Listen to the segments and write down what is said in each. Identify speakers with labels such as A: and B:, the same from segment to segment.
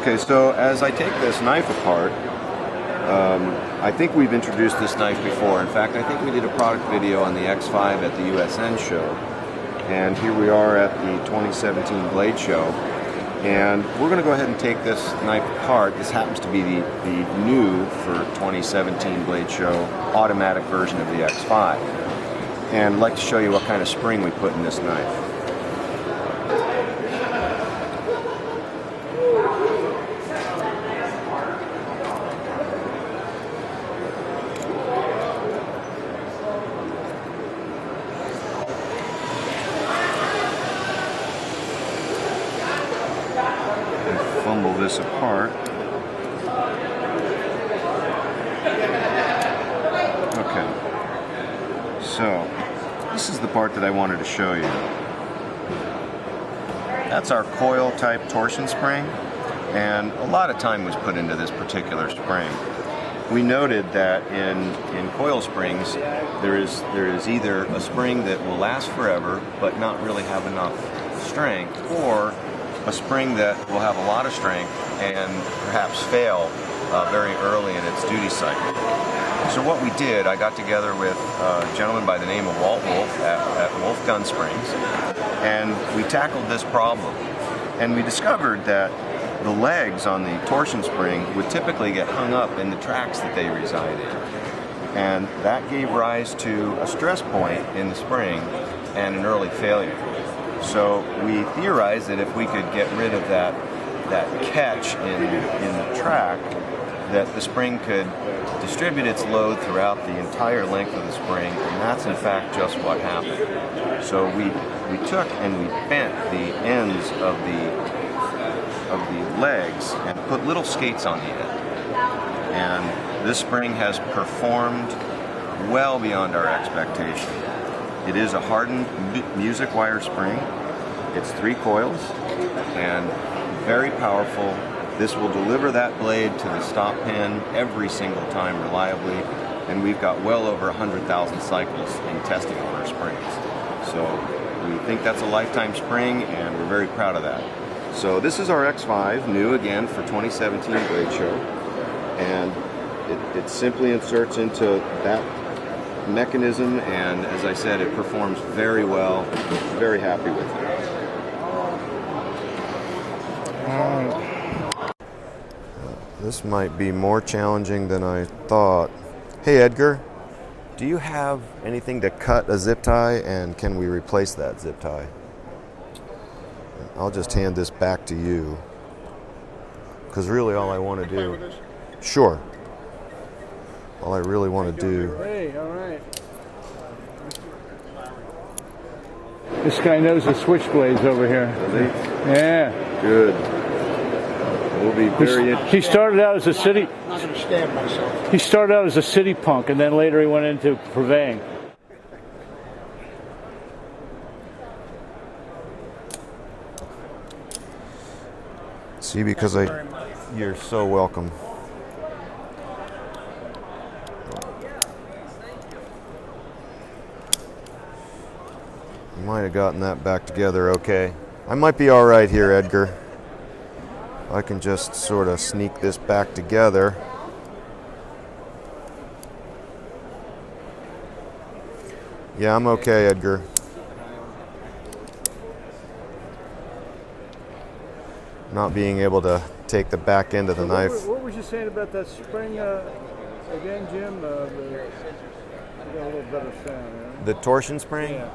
A: Okay, so as I take this knife apart, I think we've introduced this knife before. In fact, I think we did a product video on the X-5 at the USN show. And here we are at the 2017 Blade Show. And we're going to go ahead and take this knife apart. This happens to be the new, for 2017 Blade Show, automatic version of the X-5. And I'd like to show you what kind of spring we put in this knife. Fumble this apart. Okay, so this is the part that I wanted to show you. That's our coil type torsion spring, and a lot of time was put into this particular spring. We noted that in coil springs there is either a spring that will last forever but not really have enough strength, or a spring that will have a lot of strength and perhaps fail very early in its duty cycle. So what we did, I got together with a gentleman by the name of Walt Wolf at Wolf Gun Springs, and we tackled this problem. And we discovered that the legs on the torsion spring would typically get hung up in the tracks that they reside in. And that gave rise to a stress point in the spring and an early failure. So we theorized that if we could get rid of that catch in the track, that the spring could distribute its load throughout the entire length of the spring, and that's in fact just what happened. So we took and we bent the ends of the legs and put little skates on the end. And this spring has performed well beyond our expectation. It is a hardened music wire spring. It's 3 coils and very powerful. This will deliver that blade to the stop pin every single time reliably, and we've got well over 100,000 cycles in testing of our springs. So we think that's a lifetime spring, and we're very proud of that. So this is our X-5, new again for 2017 Blade Show, and it simply inserts into that mechanism, and as I said, it performs very well. Very happy with it. This might be more challenging than I thought. Hey Edgar, do you have anything to cut a zip tie, and can we replace that zip tie? I'll just hand this back to you, because really all I want to do... Sure. All I really want to do...
B: Hey, all right. This guy knows the switchblades over here.
A: Does he?
B: Yeah.
A: Good. We'll be very interested.
B: He started out as a city...
C: I'm not going to stab myself.
B: He started out as a city punk, and then later he went into purveying.
A: See, because you're so welcome. You might have gotten that back together okay. I might be all right here, Edgar. I can just sort of sneak this back together. Yeah, I'm okay, Edgar. Not being able to take the back end of the knife.
B: What was you saying about that spring again, Jim? You got a little better sound, right?
A: The torsion spring?
B: Yeah.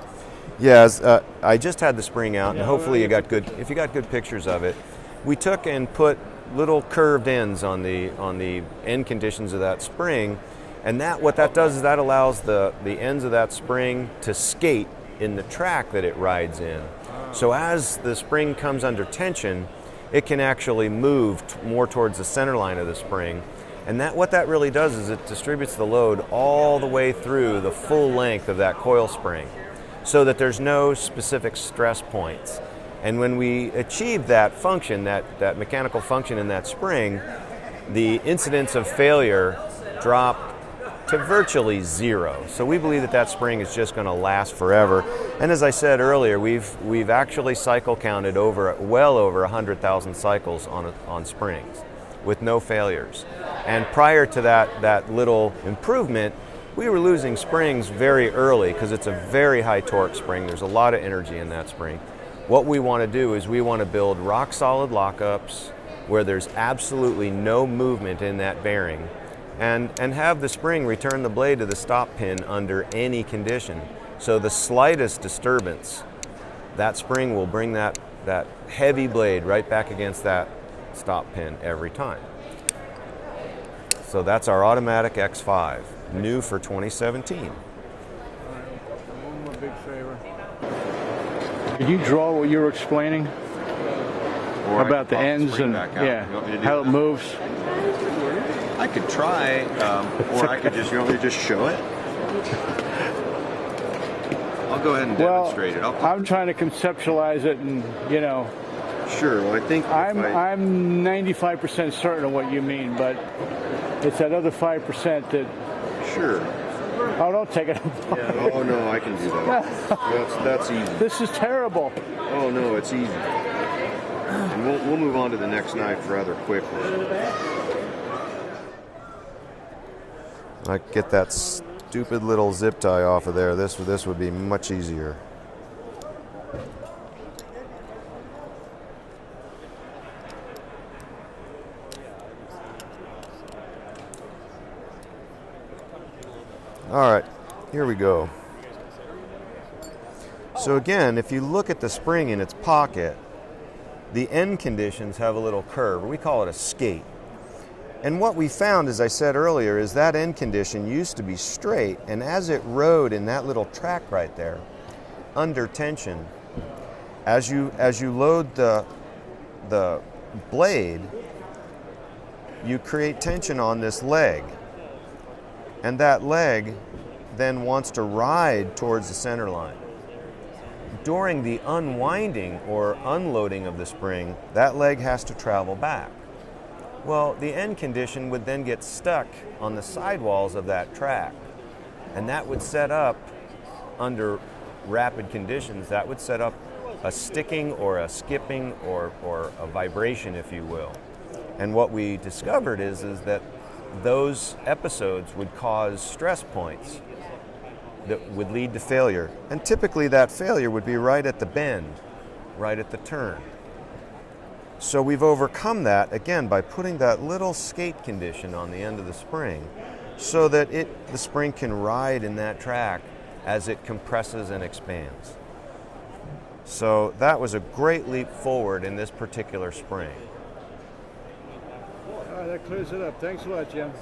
A: Yes, I just had the spring out, and hopefully you got good. If you got good pictures of it, we took and put little curved ends on the end conditions of that spring, and what that does is that allows the ends of that spring to skate in the track that it rides in. So as the spring comes under tension, it can actually move more towards the center line of the spring. And what that really does is it distributes the load all the way through the full length of that coil spring, so that there's no specific stress points. And when we achieve that function, that mechanical function in that spring, the incidence of failure dropped to virtually zero. So we believe that that spring is just going to last forever. And as I said earlier, we've actually cycle counted well over 100,000 cycles on springs with no failures. And prior to that little improvement, we were losing springs very early because it's a very high torque spring. There's a lot of energy in that spring. What we want to do is we want to build rock solid lockups where there's absolutely no movement in that bearing, and have the spring return the blade to the stop pin under any condition. So the slightest disturbance, that spring will bring that heavy blade right back against that stop pin every time. So that's our automatic X-5, new for 2017.
B: All right, one more big favor.
C: Did you draw what you were explaining
A: Or
C: about the ends and yeah, how it moves?
A: I could try, or I could just, you want me to just show it? I'll go ahead and demonstrate it.
B: I'm trying to conceptualize it, and you know.
A: Sure. Well, I think
B: I'm 95% certain of what you mean, but it's that other 5% that.
A: Sure.
B: Oh, don't take it.
A: Yeah. Oh no, I can do that. That's easy.
B: This is terrible.
A: Oh no, it's easy. And we'll move on to the next knife rather quickly. I get that stupid little zip tie off of there. This would be much easier. All right, here we go. So again, if you look at the spring in its pocket, the end conditions have a little curve. We call it a skate. And what we found, as I said earlier, is that end condition used to be straight, and as it rode in that little track right there, under tension, as you load the blade, you create tension on this leg. And that leg then wants to ride towards the center line. During the unwinding or unloading of the spring, that leg has to travel back. Well, the end condition would then get stuck on the sidewalls of that track, and that would set up, under rapid conditions, that would set up a sticking or a skipping or a vibration, if you will. And what we discovered is that those episodes would cause stress points that would lead to failure. And typically that failure would be right at the bend, right at the turn. So we've overcome that, again, by putting that little skate condition on the end of the spring so that the spring can ride in that track as it compresses and expands. So that was a great leap forward in this particular spring.
B: All right, that clears it up. Thanks a lot, Jim.